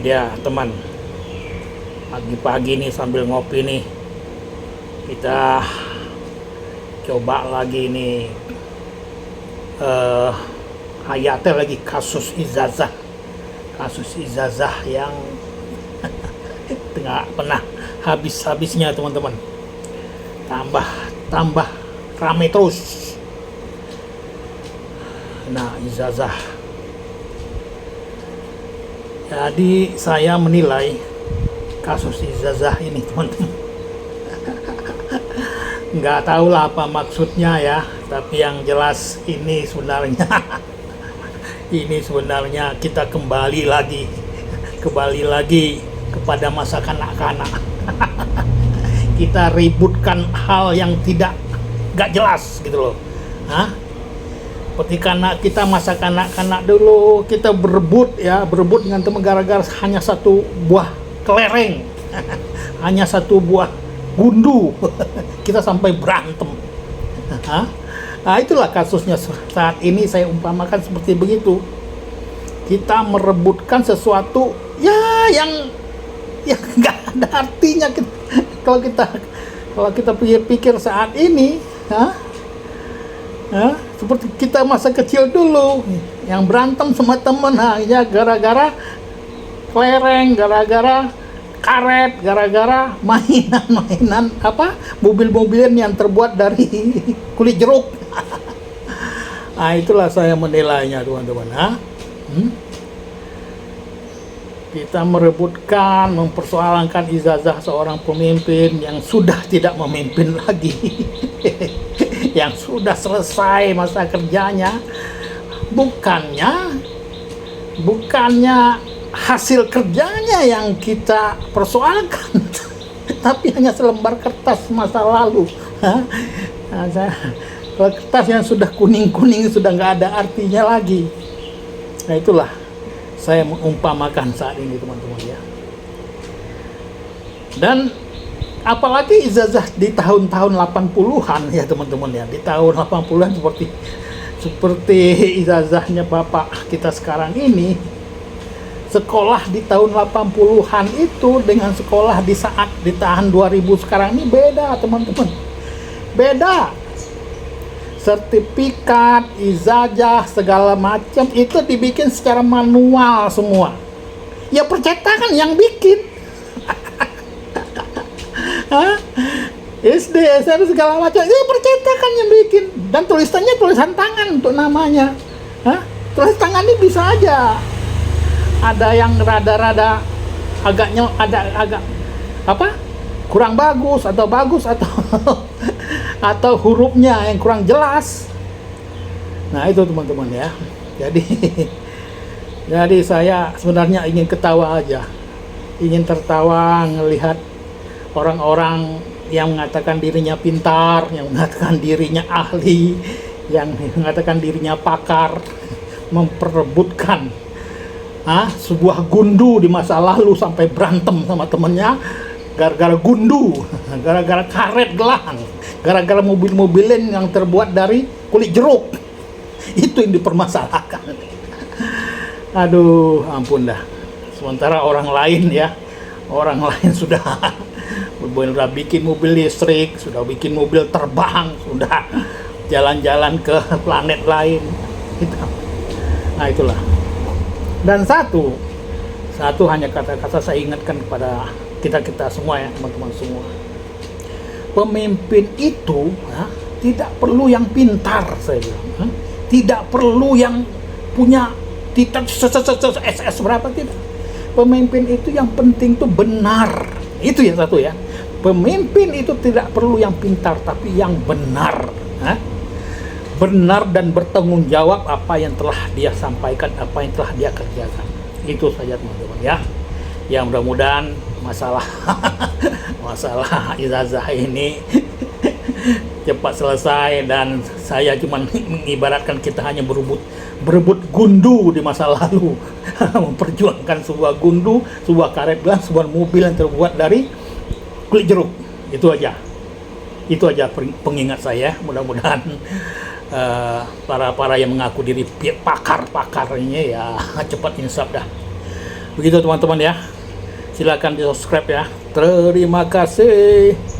dia teman, pagi-pagi nih sambil ngopi nih kita coba lagi nih ayatnya lagi kasus ijazah yang nggak pernah habis-habisnya teman-teman, tambah rame terus. Nah, ijazah, jadi saya menilai kasus ijazah ini teman-teman, nggak tahu lah apa maksudnya ya, tapi yang jelas ini sebenarnya ini sebenarnya kita kembali lagi kepada masa kanak-kanak. Kita ributkan hal yang nggak jelas gitu loh. Seperti kita masa kanak-kanak dulu, kita berebut dengan teman gara-gara hanya satu buah kelereng, hanya satu buah gundu. Kita sampai berantem. Nah, itulah kasusnya saat ini, saya umpamakan seperti begitu. Kita merebutkan sesuatu yang nggak ada artinya. Kalau kita pikir-pikir saat ini, seperti kita masa kecil dulu yang berantem sama temen hanya gara-gara kelereng, gara-gara karet, gara-gara mainan mobil-mobilan yang terbuat dari kulit jeruk. Nah, itulah saya menilainya teman-teman. Kita merebutkan, mempersoalkan ijazah seorang pemimpin yang sudah tidak memimpin lagi. Yang sudah selesai masa kerjanya, bukannya hasil kerjanya yang kita persoalkan, tapi hanya selembar kertas masa lalu. Kertas yang sudah kuning-kuning, sudah nggak ada artinya lagi. Nah, itulah saya mengumpamakan saat ini teman-teman ya. Dan apalagi ijazah di tahun-tahun 80-an ya teman-teman ya. Di tahun 80-an seperti ijazahnya Bapak kita sekarang ini. Sekolah di tahun 80-an itu dengan sekolah di tahun 2000 sekarang ini beda teman-teman. Beda. Sertifikat, ijazah, segala macam itu dibikin secara manual semua. Ya percetakan yang bikin. SD, SMP segala macam, ya percetakan yang bikin. Dan tulisannya tulisan tangan untuk namanya. Tulis tangan ini bisa aja ada yang rada-rada agak kurang bagus atau atau hurufnya yang kurang jelas. Nah, itu teman-teman ya. Jadi saya sebenarnya ingin ketawa aja, ingin tertawa ngelihat orang-orang yang mengatakan dirinya pintar, yang mengatakan dirinya ahli, yang mengatakan dirinya pakar, memperebutkan sebuah gundu di masa lalu sampai berantem sama temennya gara-gara gundu, gara-gara karet gelang, gara-gara mobil-mobilan yang terbuat dari kulit jeruk. Itu yang dipermasalahkan. Aduh, ampun dah. Sementara orang lain sudah bikin mobil listrik, sudah bikin mobil terbang, sudah jalan-jalan ke planet lain. Nah, itulah. Dan satu hanya kata-kata saya ingatkan kepada kita semua ya, teman-teman semua. Pemimpin itu tidak perlu yang pintar, saya bilang. Tidak perlu yang punya titel SS berapa, tidak. Pemimpin itu yang penting itu benar. Itu yang satu ya. Pemimpin itu tidak perlu yang pintar, tapi yang benar. Benar dan bertanggung jawab apa yang telah dia sampaikan, apa yang telah dia kerjakan. Itu saja teman-teman ya. Ya, mudah-mudahan masalah ijazah ini cepat selesai, dan saya cuma mengibaratkan kita hanya berebut gundu di masa lalu. Memperjuangkan sebuah gundu, sebuah karet gelang, sebuah mobil yang terbuat dari kulit jeruk. Itu aja pengingat saya. Mudah-mudahan para yang mengaku diri pakar-pakarnya ya cepat insaf dah. Begitu teman-teman ya. Silakan di subscribe ya. Terima kasih.